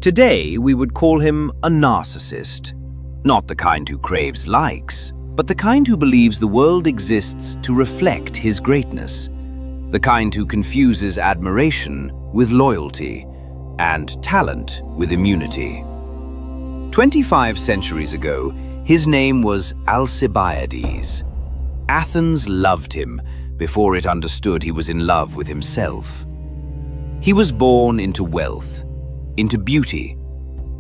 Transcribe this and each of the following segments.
Today, we would call him a narcissist. Not the kind who craves likes, but the kind who believes the world exists to reflect his greatness. The kind who confuses admiration with loyalty and talent with immunity. 25 centuries ago, his name was Alcibiades. Athens loved him before it understood he was in love with himself. He was born into wealth, into beauty,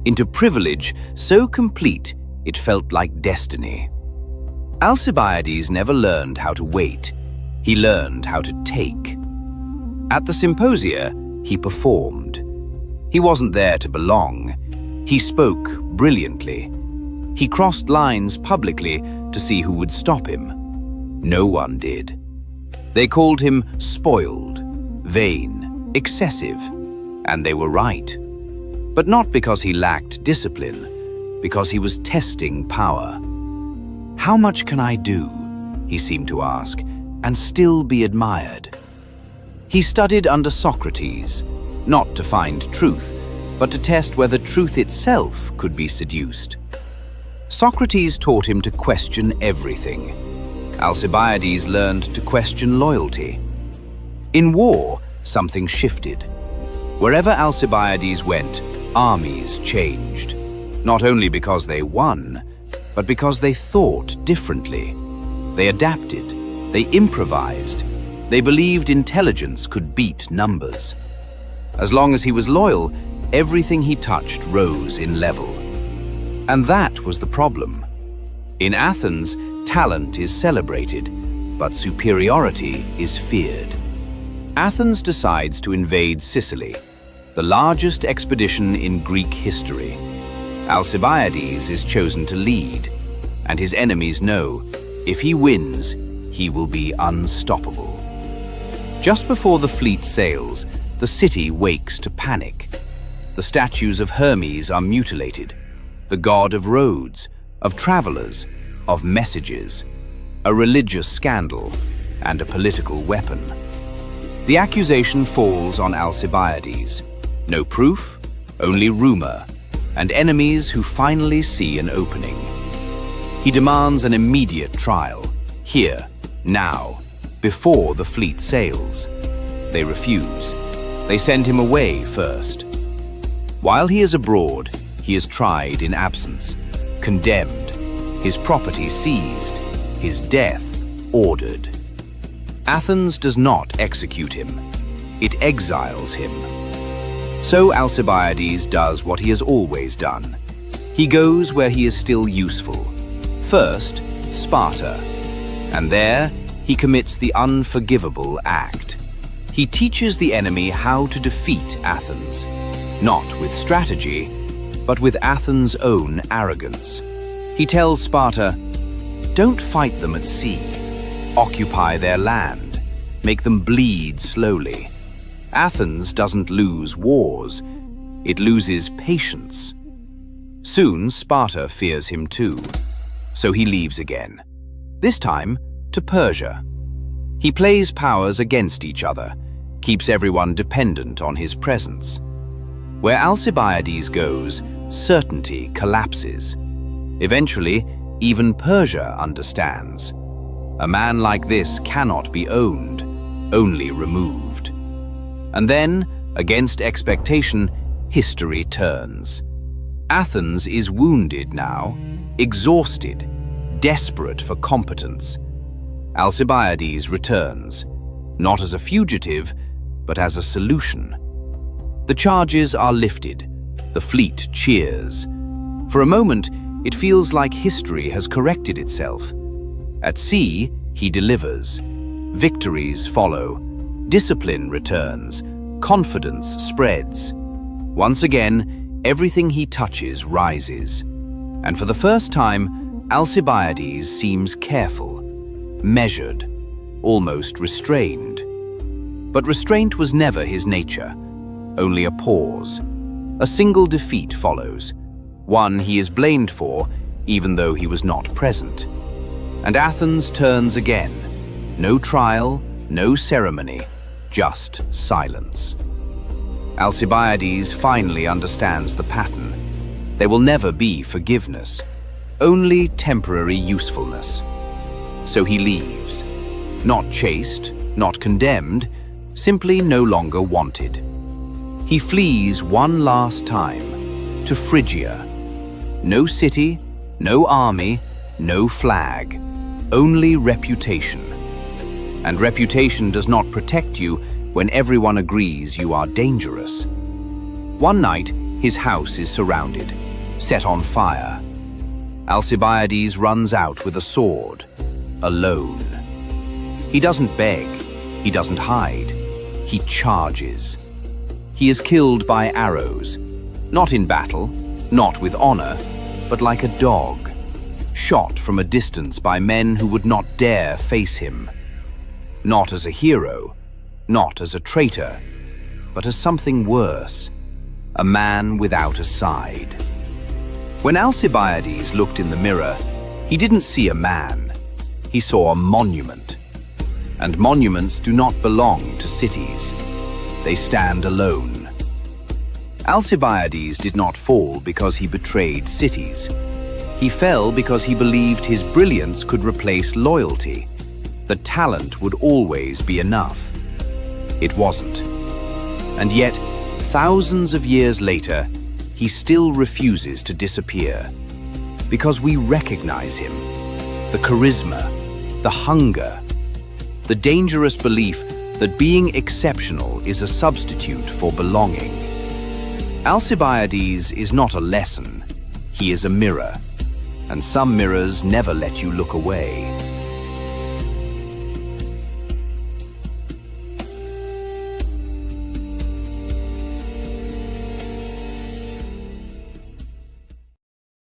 into privilege so complete it felt like destiny. Alcibiades never learned how to wait. He learned how to take. At the symposia, he performed. He wasn't there to belong. He spoke brilliantly. He crossed lines publicly to see who would stop him. No one did. They called him spoiled, vain, excessive, and they were right. But not because he lacked discipline, because he was testing power. How much can I do, he seemed to ask, and still be admired? He studied under Socrates, not to find truth, but to test whether truth itself could be seduced. Socrates taught him to question everything. Alcibiades learned to question loyalty. In war, something shifted. Wherever Alcibiades went, armies changed. Not only because they won, but because they thought differently. They adapted, they improvised, they believed intelligence could beat numbers. As long as he was loyal, everything he touched rose in level. And that was the problem. In Athens, talent is celebrated, but superiority is feared. Athens decides to invade Sicily, the largest expedition in Greek history. Alcibiades is chosen to lead, and his enemies know if he wins, he will be unstoppable. Just before the fleet sails, the city wakes to panic. The statues of Hermes are mutilated, the god of roads, of travelers, of messages, a religious scandal, and a political weapon. The accusation falls on Alcibiades. No proof, only rumor, and enemies who finally see an opening. He demands an immediate trial, here, now, before the fleet sails. They refuse. They send him away first. While he is abroad, he is tried in absence, condemned, his property seized, his death ordered. Athens does not execute him. It exiles him. So Alcibiades does what he has always done. He goes where he is still useful. First, Sparta. And there, he commits the unforgivable act. He teaches the enemy how to defeat Athens, not with strategy, but with Athens' own arrogance. He tells Sparta, "Don't fight them at sea. Occupy their land. Make them bleed slowly." Athens doesn't lose wars. It loses patience. Soon, Sparta fears him too. So he leaves again. This time, to Persia. He plays powers against each other, keeps everyone dependent on his presence. Where Alcibiades goes, certainty collapses. Eventually, even Persia understands. A man like this cannot be owned, only removed. And then, against expectation, history turns. Athens is wounded now, exhausted, desperate for competence. Alcibiades returns, not as a fugitive, but as a solution. The charges are lifted. The fleet cheers. For a moment, it feels like history has corrected itself. At sea, he delivers. Victories follow. Discipline returns. Confidence spreads. Once again, everything he touches rises. And for the first time, Alcibiades seems careful, measured, almost restrained. But restraint was never his nature, only a pause. A single defeat follows, one he is blamed for, even though he was not present. And Athens turns again. No trial, no ceremony, just silence. Alcibiades finally understands the pattern. There will never be forgiveness, only temporary usefulness. So he leaves, not chased, not condemned, simply no longer wanted. He flees one last time to Phrygia. No city, no army, no flag, only reputation. And reputation does not protect you when everyone agrees you are dangerous. One night, his house is surrounded, set on fire. Alcibiades runs out with a sword, alone. He doesn't beg, he doesn't hide, he charges. He is killed by arrows, not in battle, not with honor, but like a dog, shot from a distance by men who would not dare face him. Not as a hero, not as a traitor, but as something worse, a man without a side. When Alcibiades looked in the mirror, he didn't see a man, he saw a monument. And monuments do not belong to cities. They stand alone. Alcibiades did not fall because he betrayed cities. He fell because he believed his brilliance could replace loyalty. That talent would always be enough. It wasn't. And yet, thousands of years later, he still refuses to disappear. Because we recognize him. The charisma, the hunger, the dangerous belief that being exceptional is a substitute for belonging. Alcibiades is not a lesson, he is a mirror. And some mirrors never let you look away.